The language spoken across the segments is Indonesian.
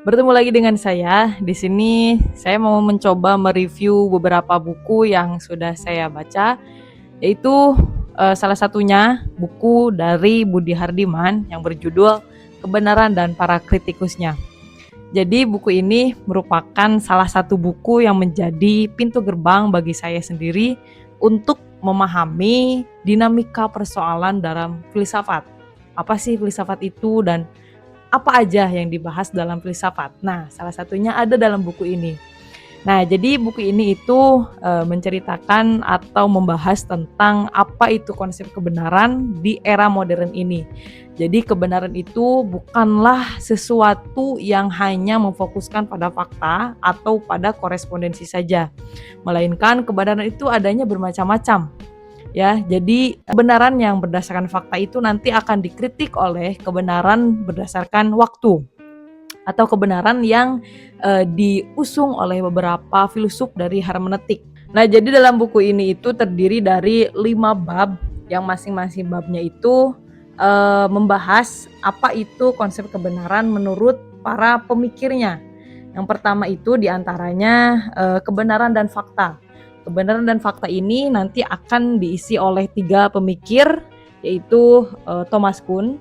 Bertemu lagi dengan saya. Di sini saya mau mencoba mereview beberapa buku yang sudah saya baca, yaitu salah satunya buku dari Budi Hardiman yang berjudul Kebenaran dan Para Kritikusnya. Jadi buku ini merupakan salah satu buku yang menjadi pintu gerbang bagi saya sendiri untuk memahami dinamika persoalan dalam filsafat. Apa sih filsafat itu dan apa aja yang dibahas dalam filsafat. Nah, salah satunya ada dalam buku ini. Nah, jadi buku ini itu menceritakan atau membahas tentang apa itu konsep kebenaran di era modern ini. Jadi kebenaran itu bukanlah sesuatu yang hanya memfokuskan pada fakta atau pada korespondensi saja, melainkan kebenaran itu adanya bermacam-macam. Ya, jadi kebenaran yang berdasarkan fakta itu nanti akan dikritik oleh kebenaran berdasarkan waktu atau kebenaran yang diusung oleh beberapa filsuf dari hermeneutik. Nah, jadi dalam buku ini itu terdiri dari 5 bab yang masing-masing babnya itu membahas apa itu konsep kebenaran menurut para pemikirnya. Yang pertama itu diantaranya kebenaran dan fakta. Kebenaran dan fakta ini nanti akan diisi oleh 3 pemikir, yaitu Thomas Kuhn,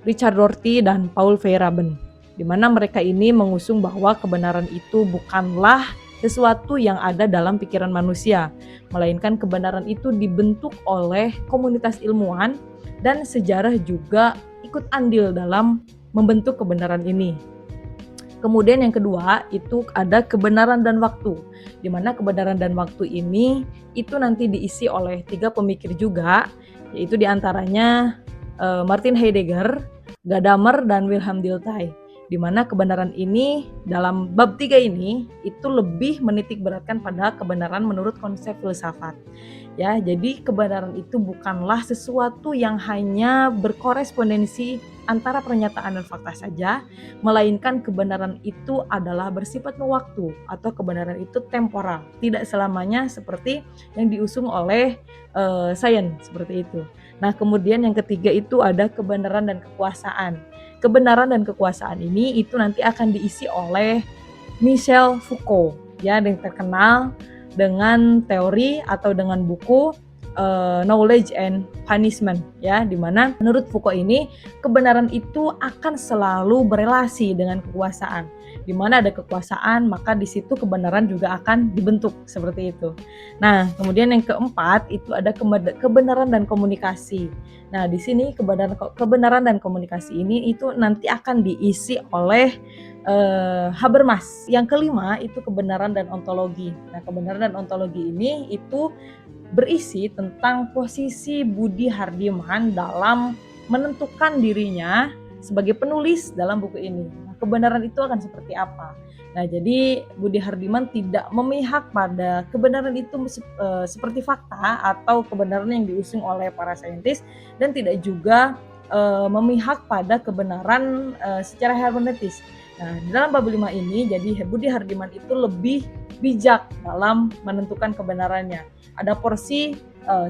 Richard Rorty, dan Paul Feyerabend, di mana mereka ini mengusung bahwa kebenaran itu bukanlah sesuatu yang ada dalam pikiran manusia, melainkan kebenaran itu dibentuk oleh komunitas ilmuwan dan sejarah juga ikut andil dalam membentuk kebenaran ini. Kemudian yang kedua itu ada kebenaran dan waktu, di mana kebenaran dan waktu ini itu nanti diisi oleh 3 pemikir juga, yaitu diantaranya Martin Heidegger, Gadamer, dan Wilhelm Dilthey, di mana kebenaran ini dalam bab 3 ini itu lebih menitik beratkan pada kebenaran menurut konsep filsafat. Ya, jadi kebenaran itu bukanlah sesuatu yang hanya berkorespondensi antara pernyataan dan fakta saja, melainkan kebenaran itu adalah bersifat mewaktu atau kebenaran itu temporal, tidak selamanya seperti yang diusung oleh sains seperti itu. Nah, kemudian yang ketiga itu ada kebenaran dan kekuasaan. Kebenaran dan kekuasaan ini itu nanti akan diisi oleh Michel Foucault, ya, yang terkenal dengan teori atau dengan buku Knowledge and Punishment, ya, di mana menurut Foucault ini kebenaran itu akan selalu berelasi dengan kekuasaan. Di mana ada kekuasaan, maka di situ kebenaran juga akan dibentuk seperti itu. Nah, kemudian yang keempat itu ada kebenaran dan komunikasi. Nah, di sini kebenaran dan komunikasi ini itu nanti akan diisi oleh Habermas. Yang kelima itu kebenaran dan ontologi. Nah, kebenaran dan ontologi ini itu berisi tentang posisi Budi Hardiman dalam menentukan dirinya sebagai penulis dalam buku ini. Nah, kebenaran itu akan seperti apa? Nah, jadi Budi Hardiman tidak memihak pada kebenaran itu seperti fakta atau kebenaran yang diusung oleh para saintis, dan tidak juga memihak pada kebenaran secara hermeneutis. Nah, di dalam bab 5 ini jadi Budi Hardiman itu lebih bijak dalam menentukan kebenarannya. Ada porsi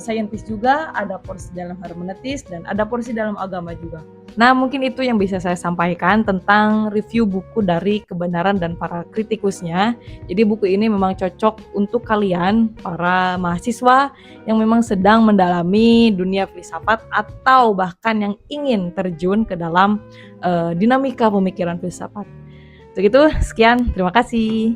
saintis juga, ada porsi dalam hermeneutis, dan ada porsi dalam agama juga. Nah, mungkin itu yang bisa saya sampaikan tentang review buku dari Kebenaran dan Para Kritikusnya. Jadi buku ini memang cocok untuk kalian, para mahasiswa yang memang sedang mendalami dunia filsafat atau bahkan yang ingin terjun ke dalam dinamika pemikiran filsafat. Begitu, sekian, terima kasih.